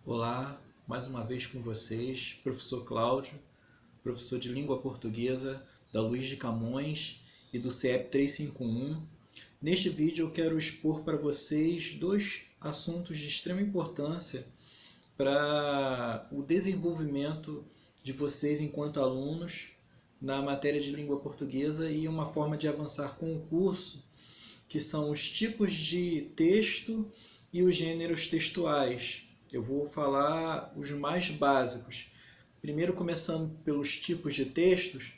Olá, mais uma vez com vocês, professor Cláudio, professor de língua portuguesa da Luiz de Camões e do CEP 351. Neste vídeo eu quero expor para vocês dois assuntos de extrema importância para o desenvolvimento de vocês enquanto alunos na matéria de língua portuguesa e uma forma de avançar com o curso, que são os tipos de texto e os gêneros textuais. Eu vou falar os mais básicos. Primeiro, começando pelos tipos de textos,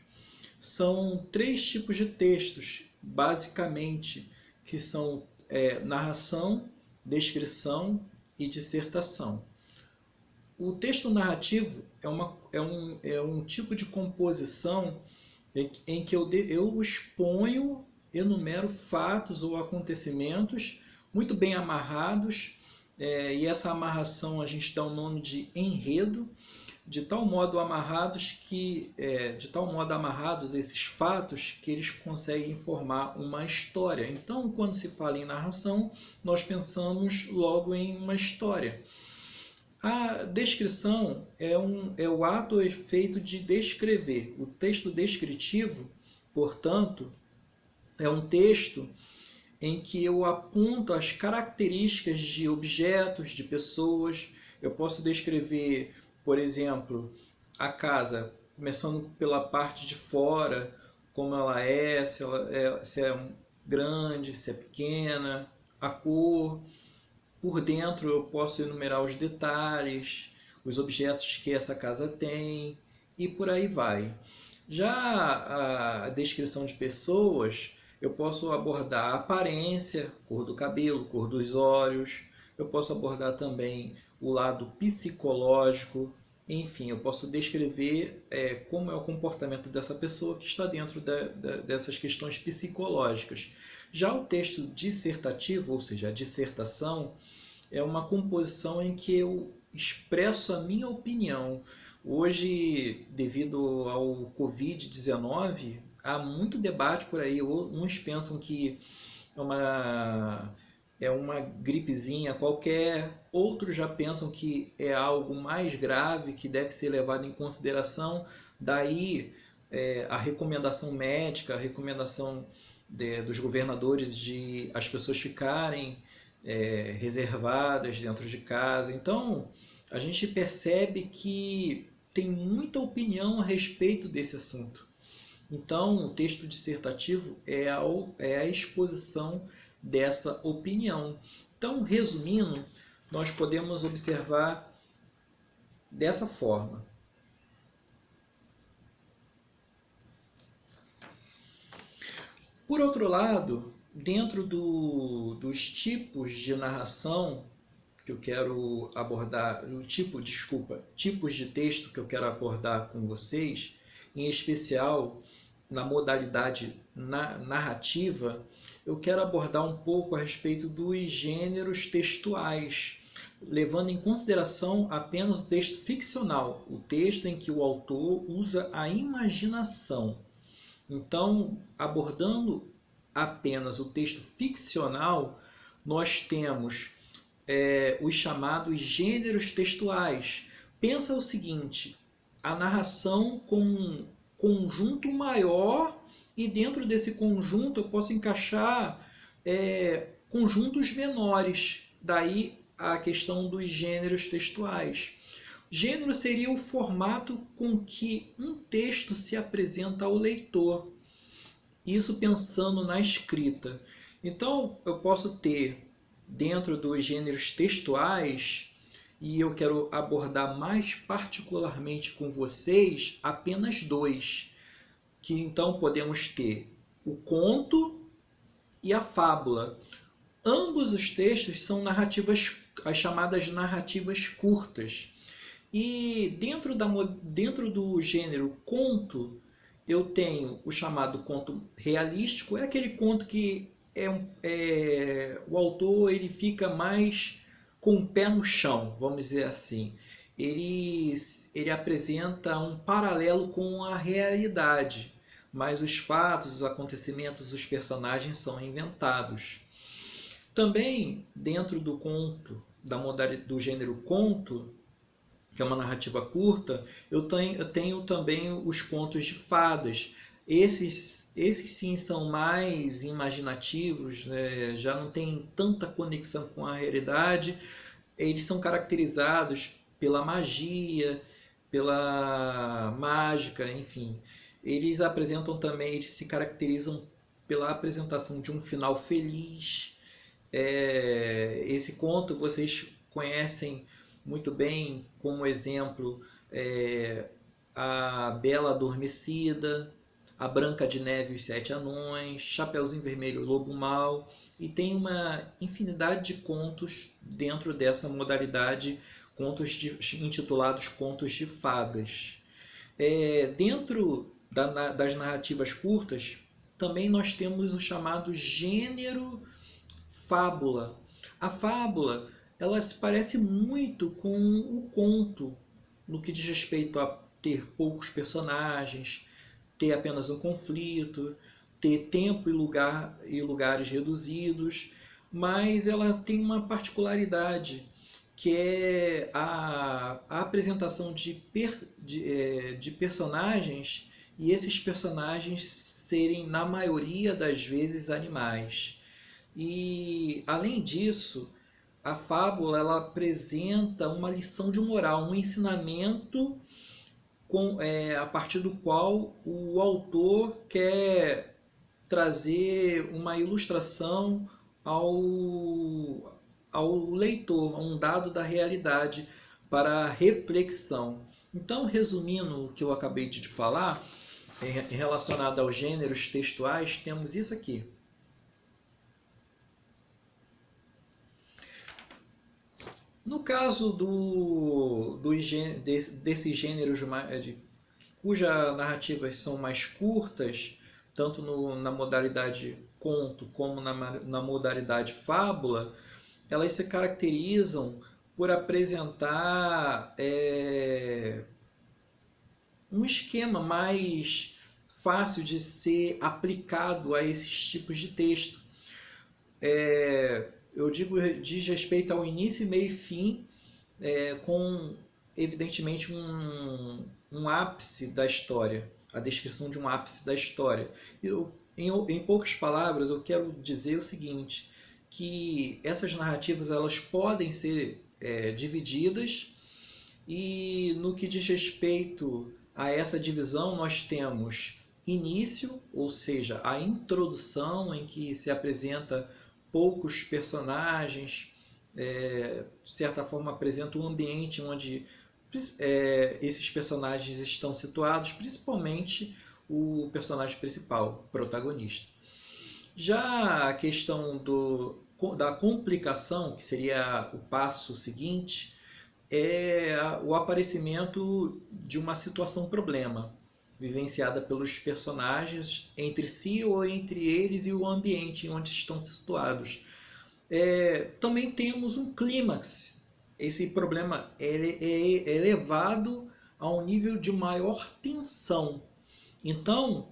são três tipos de textos, basicamente, que são narração, descrição e dissertação. O texto narrativo é um tipo de composição em que eu exponho, enumero fatos ou acontecimentos muito bem amarrados, e essa amarração a gente dá o nome de enredo, de tal modo amarrados esses fatos que eles conseguem formar uma história. Então, quando se fala em narração, nós pensamos logo em uma história. A descrição é o ato ou efeito de descrever. O texto descritivo, portanto, é um texto em que eu aponto as características de objetos, de pessoas. Eu posso descrever, por exemplo, a casa, começando pela parte de fora, como ela é, se é grande, se é pequena, a cor. Por dentro eu posso enumerar os detalhes, os objetos que essa casa tem e por aí vai. Já a descrição de pessoas, eu posso abordar a aparência, cor do cabelo, cor dos olhos. Eu posso abordar também o lado psicológico. Enfim, eu posso descrever como é o comportamento dessa pessoa que está dentro dessas questões psicológicas. Já o texto dissertativo, ou seja, a dissertação, é uma composição em que eu expresso a minha opinião. Hoje, devido ao Covid-19, há muito debate por aí. Uns pensam que é uma gripezinha qualquer, outros já pensam que é algo mais grave, que deve ser levado em consideração. Daí a recomendação médica, a recomendação dos governadores de as pessoas ficarem reservadas dentro de casa. Então, a gente percebe que tem muita opinião a respeito desse assunto. Então, o texto dissertativo é a exposição dessa opinião. Então, resumindo, nós podemos observar dessa forma. Por outro lado, dentro dos tipos de narração que eu quero abordar, tipos de texto que eu quero abordar com vocês, em especial na modalidade narrativa, eu quero abordar um pouco a respeito dos gêneros textuais, levando em consideração apenas o texto ficcional, o texto em que o autor usa a imaginação. Então, abordando apenas o texto ficcional, nós temos os chamados gêneros textuais. Pensa o seguinte: a narração com um conjunto maior, e dentro desse conjunto eu posso encaixar conjuntos menores. Daí a questão dos gêneros textuais. Gênero seria o formato com que um texto se apresenta ao leitor. Isso pensando na escrita. Então, eu posso ter, dentro dos gêneros textuais, e eu quero abordar mais particularmente com vocês apenas dois, que então podemos ter o conto e a fábula. Ambos os textos são narrativas, as chamadas narrativas curtas. E dentro do gênero conto, eu tenho o chamado conto realístico. É aquele conto que o autor ele fica mais com o pé no chão, vamos dizer assim. Ele apresenta um paralelo com a realidade, mas os fatos, os acontecimentos, os personagens são inventados. Também, dentro do conto, do gênero conto, que é uma narrativa curta, eu tenho também os contos de fadas. Esses sim são mais imaginativos, né? Já não tem tanta conexão com a realidade. Eles são caracterizados pela magia, pela mágica, enfim. Eles se caracterizam pela apresentação de um final feliz. Esse conto vocês conhecem muito bem, como exemplo, a Bela Adormecida, a Branca de Neve e os Sete Anões, Chapeuzinho Vermelho, Lobo Mau, e tem uma infinidade de contos dentro dessa modalidade, intitulados Contos de Fadas. Dentro das narrativas curtas, também nós temos o chamado gênero fábula. A fábula, ela se parece muito com o conto, no que diz respeito a ter poucos personagens, ter apenas um conflito, ter tempo e lugares reduzidos, mas ela tem uma particularidade, que é a apresentação de personagens, e esses personagens serem, na maioria das vezes, animais. E, além disso, a fábula ela apresenta uma lição de moral, um ensinamento a partir do qual o autor quer trazer uma ilustração ao leitor, a um dado da realidade para reflexão. Então, resumindo o que eu acabei de falar, relacionado aos gêneros textuais, temos isso aqui. No caso desses gêneros cujas narrativas são mais curtas, tanto na modalidade conto como na modalidade fábula, elas se caracterizam por apresentar um esquema mais fácil de ser aplicado a esses tipos de texto. Eu digo, diz respeito ao início, meio e fim, com evidentemente um ápice da história, a descrição de um ápice da história. Em poucas palavras, eu quero dizer o seguinte, que essas narrativas elas podem ser divididas, e no que diz respeito a essa divisão, nós temos início, ou seja, a introdução, em que se apresenta poucos personagens, de certa forma apresenta um ambiente onde esses personagens estão situados, principalmente o personagem principal, o protagonista. Já a questão da complicação, que seria o passo seguinte, é o aparecimento de uma situação-problema, vivenciada pelos personagens entre si ou entre eles e o ambiente onde estão situados. Também temos um clímax. Esse problema é elevado a um nível de maior tensão. Então,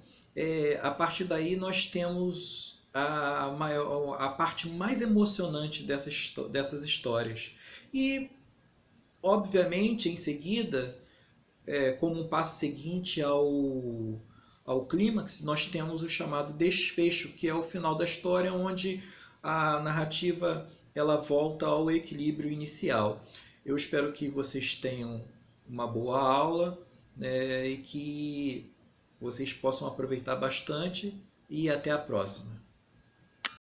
a partir daí nós temos a parte mais emocionante dessas histórias. E, obviamente, em seguida, como um passo seguinte ao clímax, nós temos o chamado desfecho, que é o final da história, onde a narrativa ela volta ao equilíbrio inicial. Eu espero que vocês tenham uma boa aula, né, e que vocês possam aproveitar bastante, e até a próxima.